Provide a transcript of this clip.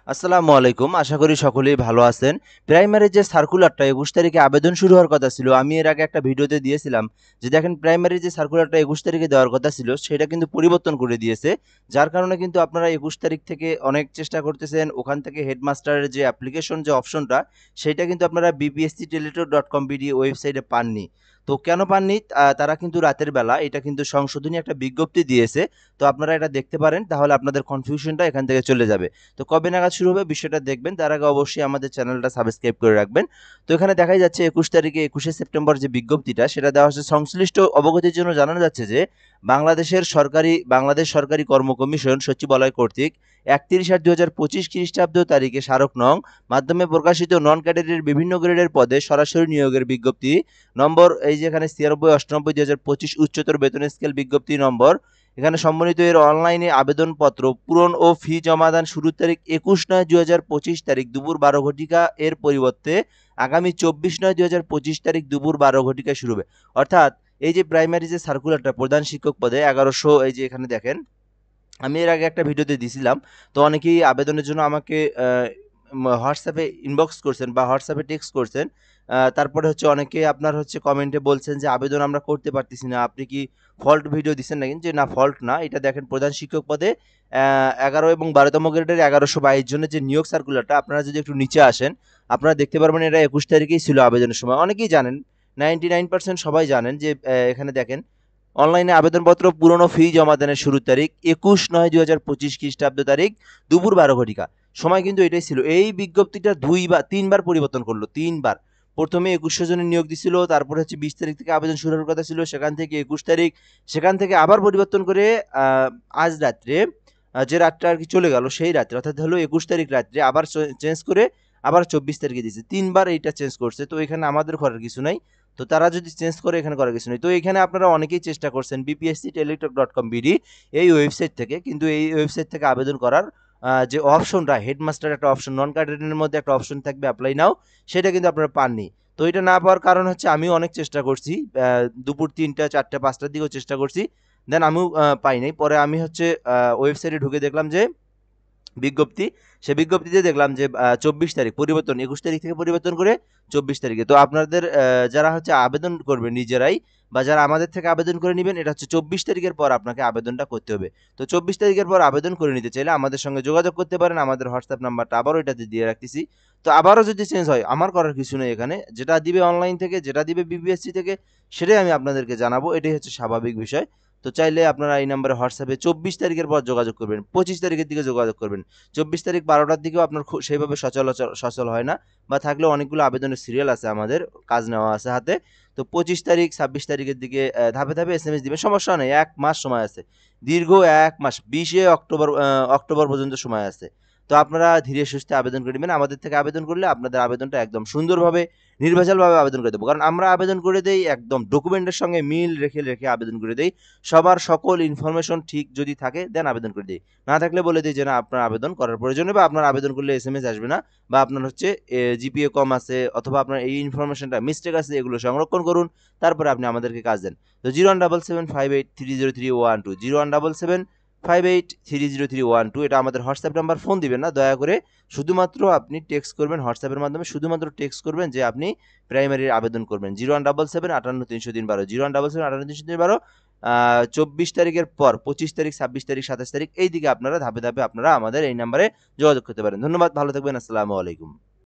আসসালামু আলাইকুম। আশা করি সকলেই ভালো আছেন। প্রাইমারির যে সার্কুলারটা ২১ তারিখে আবেদন শুরু হওয়ার কথা ছিল, আমি এর আগে একটা ভিডিওতে দিয়েছিলাম যে দেখেন প্রাইমারির যে সার্কুলারটা ২১ তারিখে দেওয়ার কথা ছিল সেটা কিন্তু পরিবর্তন করে দিয়েছে। যার কারণে কিন্তু আপনারা ২১ তারিখ থেকে অনেক চেষ্টা করতেছেন ওখান থেকে হেডমাস্টারের যে অ্যাপ্লিকেশন যে অপশনটা সেইটা কিন্তু আপনারা bpscteletor.com.bd ওয়েবসাইটে পাননি। তো কেন পাননি? তারা কিন্তু রাতের বেলা এটা কিন্তু সংশোধনী একটা বিজ্ঞপ্তি দিয়েছে। তো আপনারা এটা দেখতে পারেন, তাহলে আপনাদের কনফিউশনটা এখান থেকে চলে যাবে। তো কবে নাগাদ শুরু হবে বিষয়টা দেখবেন, তার আগে অবশ্যই আমাদের চ্যানেলটা সাবস্ক্রাইব করে রাখবেন। তো এখানে দেখাই যাচ্ছে ২১ তারিখে ২১শে সেপ্টেম্বর যে বিজ্ঞপ্তিটা সেটা দেওয়া হচ্ছে, সংশ্লিষ্ট অবগতির জন্য জানানো যাচ্ছে যে বাংলাদেশ সরকারি কর্ম কমিশন সচিবালয় কর্তৃক ৩১/৮/২০২৫ খ্রিস্টাব্দ তারিখে স্মারক নং মাধ্যমে প্রকাশিত নন ক্যাডেটের বিভিন্ন গ্রেডের পদে সরাসরি নিয়োগের বিজ্ঞপ্তি নম্বর, এই যে এখানে ৯৬/৯৮/২০২৫ উচ্চতর বেতন স্কেল বিজ্ঞপ্তি নম্বর, এখানে সম্মানিত এর অনলাইনে আবেদনপত্র পূরণ ও ফি জমাদান শুরুর তারিখ ২১/৯/২০২৫ তারিখ দুপুর ১২ ঘটিকা এর পরিবর্তে আগামী ২৪/৯/২০২৫ তারিখ দুপুর ১২ ঘটিকায় শুরু হবে। অর্থাৎ এই যে প্রাইমারি যে সার্কুলারটা প্রধান শিক্ষক পদে ১১০০, এই যে এখানে দেখেন আমি এর আগে একটা ভিডিওতে দিছিলাম। তো অনেকেই আবেদনের জন্য আমাকে হোয়াটসঅ্যাপে ইনবক্স করছেন বা হোয়াটসঅ্যাপে টেক্সট করছেন। তারপরে হচ্ছে অনেকে আপনার হচ্ছে কমেন্টে বলছেন যে আবেদন আমরা করতে পারতেছি না। আপনি কি ফল্ট ভিডিও দিচ্ছেন নাকি? যে না, ফল্ট না। এটা দেখেন প্রধান শিক্ষক পদে ১১ এবং ১২তম গ্রেডের ১১২২ জনের যে নিয়োগ সার্কুলারটা, আপনারা যদি একটু নিচে আসেন, আপনারা দেখতে পারবেন এটা ২১ তারিখেই ছিল আবেদনের সময়। অনেকেই জানেন, 99% সবাই জানেন যে এখানে দেখেন অনলাইনে আবেদনপত্র পূরণ ও ফি জমাদানের শুরুর তারিখ ২১/৯/২০২৫ খ্রিস্টাব্দ তারিখ দুপুর ১২ ঘটিকা। সময় কিন্তু এটাই ছিল। এই বিজ্ঞপ্তিটা ২ বা ৩ বার পরিবর্তন করলো, ৩ বার। প্রথমে ২১০০ জনের নিয়োগ দিছিল, তারপরে হচ্ছে ২০ তারিখ থেকে আবেদন শুরু হওয়ার কথা ছিল, সেখান থেকে ২১ তারিখ, সেখান থেকে আবার পরিবর্তন করে আজ রাত্রে, যে রাতটা আরকি চলে গেল সেই রাত্রে, অর্থাৎ হলো ২১ তারিখ রাত্রে আবার চেঞ্জ করে আবার ২৪ তারিখে দিয়েছে। ৩ বার এইটা চেঞ্জ করছে। তো এখানে আমাদের করার কিছু নাই। তো তারা যদি চেঞ্জ করে এখানে করার কিছু নেই। তো এখানে আপনারা অনেকেই চেষ্টা করছেন bpscteletor.com.bd এই ওয়েবসাইট থেকে, কিন্তু এই ওয়েবসাইট থেকে আবেদন করার যে অপশনটা, হেডমাস্টার একটা অপশন, নন ক্যাডারের মধ্যে একটা অপশন থাকবে অ্যাপ্লাই নাও, সেটা কিন্তু আপনারা পাননি। তো এটা না পাওয়ার কারণ হচ্ছে আমিও অনেক চেষ্টা করছি। দুপুর ৩টা, ৪টা, ৫টার দিকেও চেষ্টা করছি। দেন আমিও পাই নাই। পরে আমি হচ্ছে ওয়েবসাইটে ঢুকে দেখলাম যে বিজ্ঞপ্তি, সে বিজ্ঞপ্তিতে দেখলাম যে ২৪ তারিখ পরিবর্তন, ২১ তারিখ থেকে পরিবর্তন করে ২৪ তারিখে। তো আপনাদের যারা হচ্ছে আবেদন করবেন নিজেরাই বা যারা আমাদের থেকে আবেদন করে নিবেন, এটা হচ্ছে ২৪ তারিখের পর আপনাকে আবেদনটা করতে হবে। তো ২৪ তারিখের পর আবেদন করে নিতে চাইলে আমাদের সঙ্গে যোগাযোগ করতে পারেন। আমাদের হোয়াটসঅ্যাপ নাম্বারটা আবারও এটাতে দিয়ে রাখতেছি। তো আবারও যদি চেঞ্জ হয়, আমার করার কিছু নেই এখানে। যেটা দিবে অনলাইন থেকে, যেটা দিবে বিপিএসসি থেকে, সেটাই আমি আপনাদেরকে জানাবো। এটাই হচ্ছে স্বাভাবিক বিষয়। তো চাইলে আপনারা এই নাম্বারে হোয়াটসঅ্যাপে ২৪ তারিখের পর যোগাযোগ করবেন, ২৫ তারিখের দিকে যোগাযোগ করবেন। ২৪ তারিখ ১২টার দিকেও আপনার সেইভাবে সচল হয় না, বা থাকলেও অনেকগুলো আবেদনের সিরিয়াল আছে, আমাদের কাজ নেওয়া আছে হাতে। তো ২৫ তারিখ ২৬ তারিখের দিকে ধাপে ধাপে এসএমএস দিবেন, সমস্যা নেই। ১ মাস সময় আছে, দীর্ঘ ১ মাস, ২০শে অক্টোবর পর্যন্ত সময় আছে। তো আপনারা ধীরে সুস্থে আবেদন করে নেবেন। আমাদের থেকে আবেদন করলে আপনাদের আবেদনটা একদম সুন্দরভাবে, নির্ভেজালভাবে আবেদন করে দেবো। কারণ আমরা আবেদন করে দেই একদম ডকুমেন্টের সঙ্গে মিল রেখে রেখে আবেদন করে দেই। সবার সকল ইনফরমেশন ঠিক যদি থাকে দেন আবেদন করে দিই। না থাকলে বলে দিই যে না, আপনার আবেদন করার প্রয়োজন নেই, বা আপনার আবেদন করলে এসএমএস আসবে না, বা আপনার হচ্ছে জিপিএ কম আছে, অথবা আপনার এই ইনফরমেশনটা মিস্টেক আছে, এগুলো সংরক্ষণ করুন। তারপরে আপনি আমাদেরকে কাজ দেন। তো 01775830312, 01775830312, এটা আমাদের হোয়াটসঅ্যাপ নাম্বার। ফোন দিবেন না দয়া করে, শুধুমাত্র আপনি টেক্সট করবেন হোয়াটসঅ্যাপের মাধ্যমে, শুধুমাত্র টেক্সট করবেন যে আপনি প্রাইমারির আবেদন করবেন। 01775853312, 01775858312। ২৪ তারিখের পর ২৫ তারিখ, ২৬ তারিখ, ২৭ তারিখ এই দিকে আপনারা ধাপে ধাপে আপনারা আমাদের এই নাম্বারে যোগাযোগ করতে পারেন। ধন্যবাদ, ভালো থাকবেন। আসসালামু আলাইকুম।